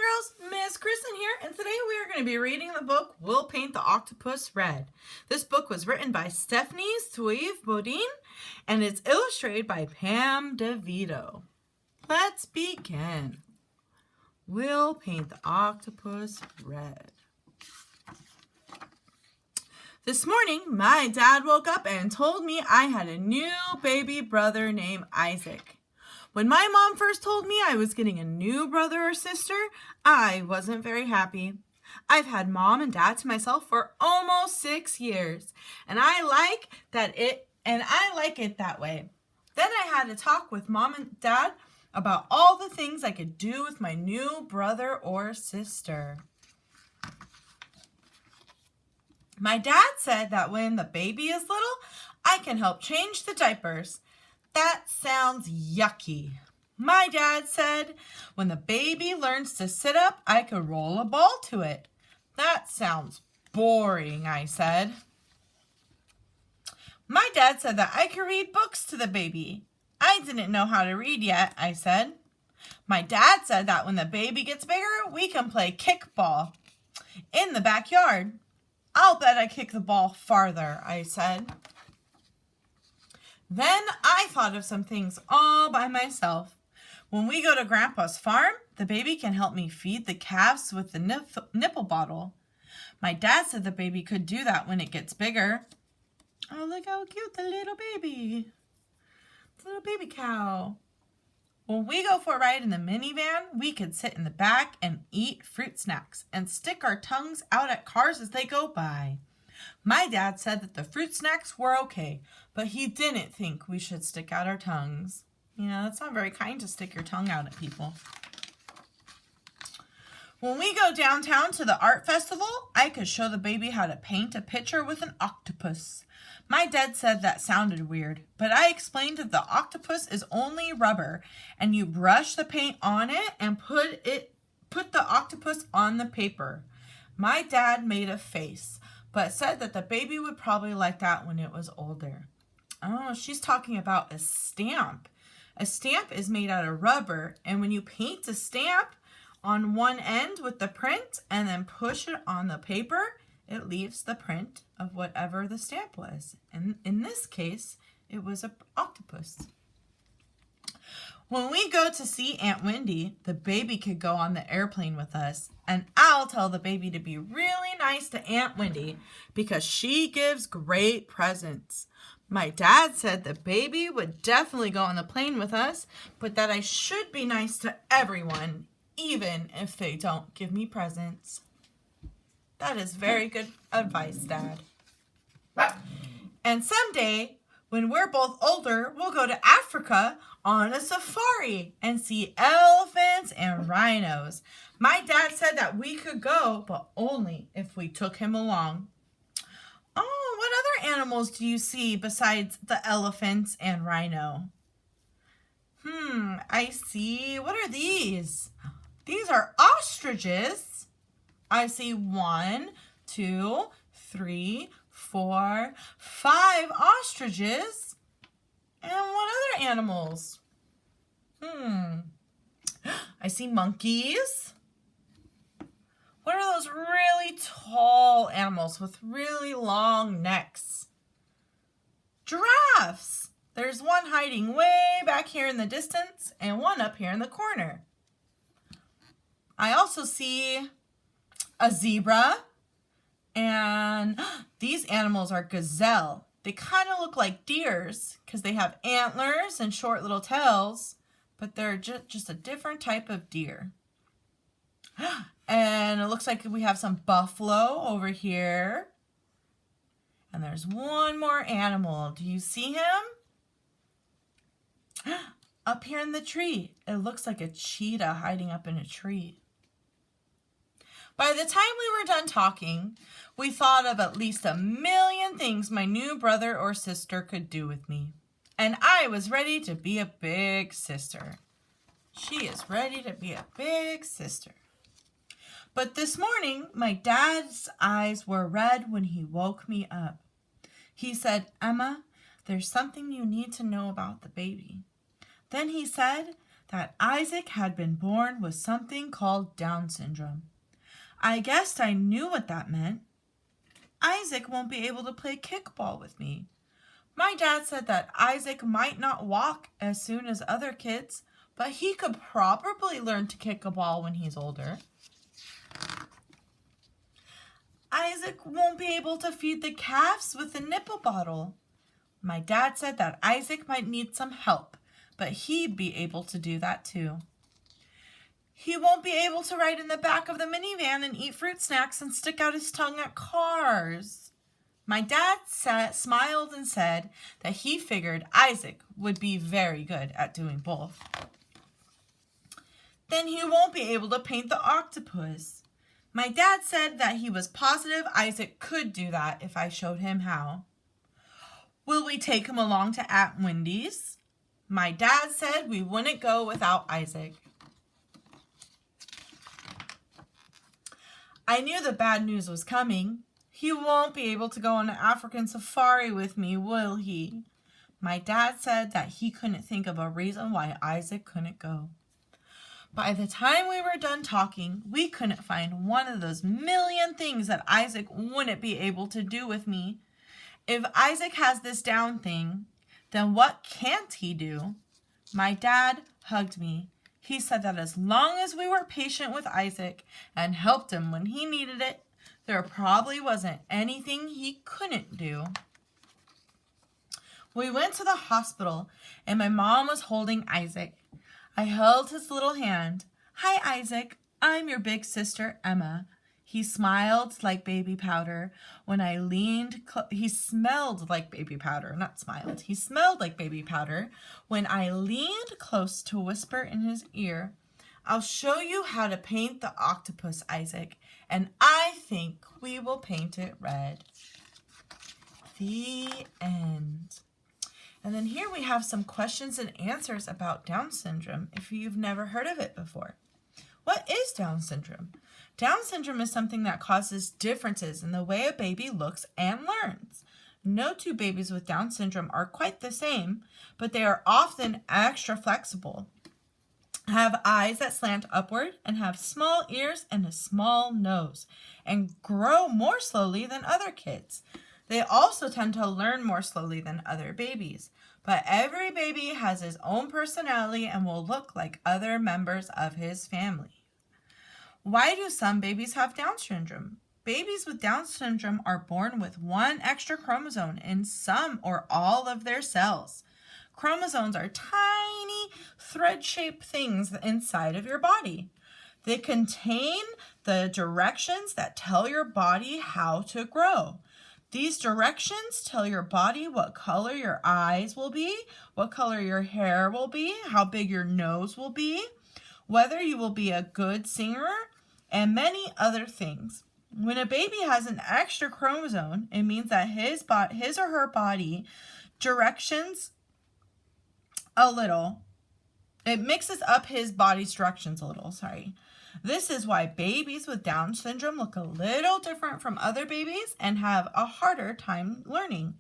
girls, Miss Kristin here, and today we are going to be reading the book We'll Paint the Octopus Red. This book was written by Stephanie Stuve-Bodeen and it's illustrated by Pam DeVito. Let's begin. We'll paint the octopus red. This morning, my dad woke up and told me I had a new baby brother named Isaac. When my mom first told me I was getting a new brother or sister, I wasn't very happy. I've had mom and dad to myself for almost 6 years, and I like it that way. Then I had to talk with mom and dad about all the things I could do with my new brother or sister. My dad said that when the baby is little, I can help change the diapers. That sounds yucky. My dad said, when the baby learns to sit up, I could roll a ball to it. That sounds boring, I said. My dad said that I could read books to the baby. I didn't know how to read yet, I said. My dad said that when the baby gets bigger, we can play kickball in the backyard. I'll bet I kick the ball farther, I said. Then I thought of some things all by myself. When we go to Grandpa's farm, the baby can help me feed the calves with the nipple bottle. My dad said the baby could do that when it gets bigger. Oh, look how cute the little baby. The little baby cow. When we go for a ride in the minivan, we could sit in the back and eat fruit snacks and stick our tongues out at cars as they go by. My dad said that the fruit snacks were okay, but he didn't think we should stick out our tongues. Yeah, that's not very kind to stick your tongue out at people. When we go downtown to the art festival, I could show the baby how to paint a picture with an octopus. My dad said that sounded weird, but I explained that the octopus is only rubber, and you brush the paint on it and put the octopus on the paper. My dad made a face, but said that the baby would probably like that when it was older. Oh, she's talking about a stamp. A stamp is made out of rubber, and when you paint a stamp on one end with the print and then push it on the paper, it leaves the print of whatever the stamp was. And in this case, it was an octopus. When we go to see Aunt Wendy, the baby could go on the airplane with us, and I'll tell the baby to be really nice to Aunt Wendy because she gives great presents. My dad said the baby would definitely go on the plane with us, but that I should be nice to everyone, even if they don't give me presents. That is very good advice, Dad. And someday, when we're both older, we'll go to Africa on a safari and see elephants and rhinos. My dad said that we could go, but only if we took him along. Oh, what other animals do you see besides the elephants and rhino? I see. What are these? These are ostriches. I see 1, 2, 3, 4, 5 ostriches. And what other animals? I see monkeys. What are those really tall animals with really long necks? Giraffes. There's one hiding way back here in the distance and one up here in the corner. I also see a zebra, and these animals are gazelle. They kind of look like deers because they have antlers and short little tails, but they're just a different type of deer. And it looks like we have some buffalo over here. And there's one more animal. Do you see him? Up here in the tree. It looks like a cheetah hiding up in a tree. By the time we were done talking, we thought of at least 1,000,000 things my new brother or sister could do with me. And I was ready to be a big sister. She is ready to be a big sister. But this morning, my dad's eyes were red when he woke me up. He said, "Emma, there's something you need to know about the baby." Then he said that Isaac had been born with something called Down syndrome. I guessed I knew what that meant. Isaac won't be able to play kickball with me. My dad said that Isaac might not walk as soon as other kids, but he could probably learn to kick a ball when he's older. Isaac won't be able to feed the calves with a nipple bottle. My dad said that Isaac might need some help, but he'd be able to do that too. He won't be able to ride in the back of the minivan and eat fruit snacks and stick out his tongue at cars. My dad smiled and said that he figured Isaac would be very good at doing both. Then he won't be able to paint the octopus. My dad said that he was positive Isaac could do that if I showed him how. Will we take him along to Aunt Wendy's? My dad said we wouldn't go without Isaac. I knew the bad news was coming. He won't be able to go on an African safari with me, will he? My dad said that he couldn't think of a reason why Isaac couldn't go. By the time we were done talking, we couldn't find one of those million things that Isaac wouldn't be able to do with me. If Isaac has this down thing, then what can't he do? My dad hugged me. He said that as long as we were patient with Isaac and helped him when he needed it, there probably wasn't anything he couldn't do. We went to the hospital and my mom was holding Isaac. I held his little hand. Hi, Isaac. I'm your big sister, Emma. He smiled like baby powder. When I leaned, he smelled like baby powder, not smiled. He smelled like baby powder. When I leaned close to whisper in his ear, I'll show you how to paint the octopus, Isaac, and I think we will paint it red. The end. And then here we have some questions and answers about Down syndrome if you've never heard of it before. What is Down syndrome? Down syndrome is something that causes differences in the way a baby looks and learns. No two babies with Down syndrome are quite the same, but they are often extra flexible, have eyes that slant upward, and have small ears and a small nose, and grow more slowly than other kids. They also tend to learn more slowly than other babies, but every baby has his own personality and will look like other members of his family. Why do some babies have Down syndrome? Babies with Down syndrome are born with one extra chromosome in some or all of their cells. Chromosomes are tiny thread-shaped things inside of your body. They contain the directions that tell your body how to grow. These directions tell your body what color your eyes will be, what color your hair will be, how big your nose will be, whether you will be a good singer, and many other things. When a baby has an extra chromosome, it means that his or her body directions a little. It mixes up his body's directions a little, This is why babies with Down syndrome look a little different from other babies and have a harder time learning.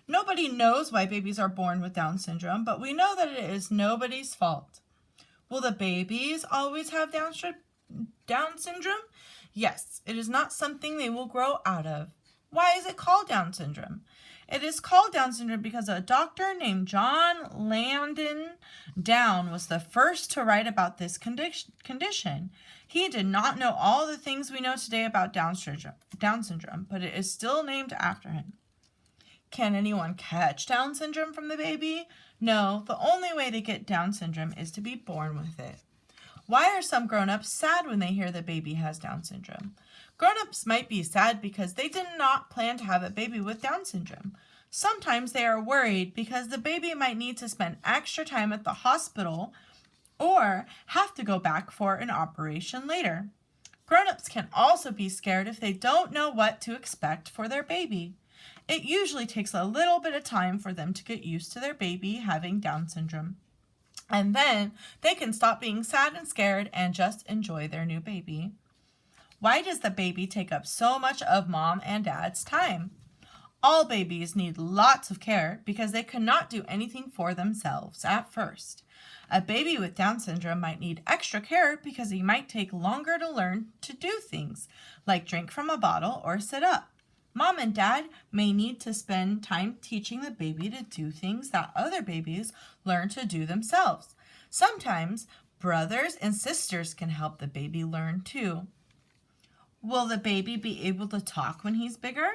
Nobody knows why babies are born with Down syndrome, but we know that it is nobody's fault. Will the babies always have Down syndrome? Yes, it is not something they will grow out of. Why is it called Down syndrome? It is called Down syndrome because a doctor named John Landon Down was the first to write about this condition. He did not know all the things we know today about Down syndrome, but it is still named after him. Can anyone catch Down syndrome from the baby? No, the only way to get Down syndrome is to be born with it. Why are some grown-ups sad when they hear the baby has Down syndrome? Grown-ups might be sad because they did not plan to have a baby with Down syndrome. Sometimes they are worried because the baby might need to spend extra time at the hospital or have to go back for an operation later. Grown-ups can also be scared if they don't know what to expect for their baby. It usually takes a little bit of time for them to get used to their baby having Down syndrome. And then they can stop being sad and scared and just enjoy their new baby. Why does the baby take up so much of mom and dad's time? All babies need lots of care because they cannot do anything for themselves at first. A baby with Down syndrome might need extra care because he might take longer to learn to do things, like drink from a bottle or sit up. Mom and Dad may need to spend time teaching the baby to do things that other babies learn to do themselves. Sometimes brothers and sisters can help the baby learn too. Will the baby be able to talk when he's bigger?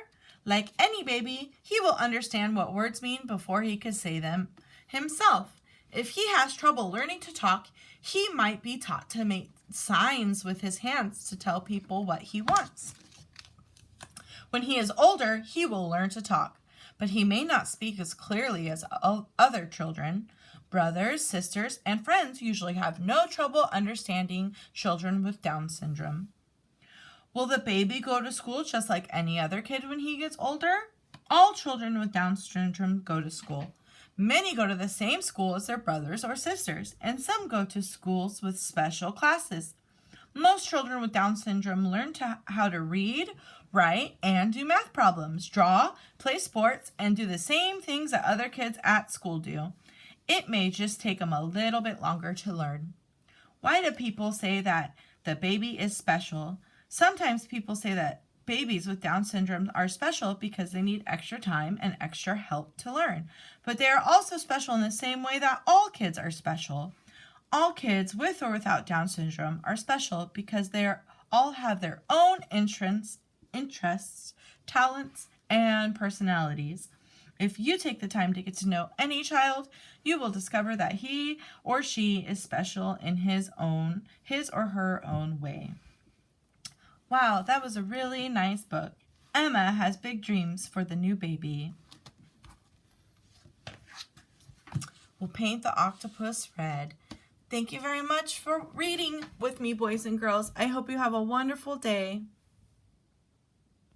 Like any baby, he will understand what words mean before he could say them himself. If he has trouble learning to talk, he might be taught to make signs with his hands to tell people what he wants. When he is older, he will learn to talk, but he may not speak as clearly as other children. Brothers, sisters, and friends usually have no trouble understanding children with Down syndrome. Will the baby go to school just like any other kid when he gets older? All children with Down syndrome go to school. Many go to the same school as their brothers or sisters, and some go to schools with special classes. Most children with Down syndrome learn how to read, write, and do math problems, draw, play sports, and do the same things that other kids at school do. It may just take them a little bit longer to learn. Why do people say that the baby is special? Sometimes people say that babies with Down syndrome are special because they need extra time and extra help to learn. But they are also special in the same way that all kids are special. All kids with or without Down syndrome are special because they all have their own interests, talents, and personalities. If you take the time to get to know any child, you will discover that he or she is special in his or her own way. Wow, that was a really nice book. Emma has big dreams for the new baby. We'll paint the octopus red. Thank you very much for reading with me, boys and girls. I hope you have a wonderful day.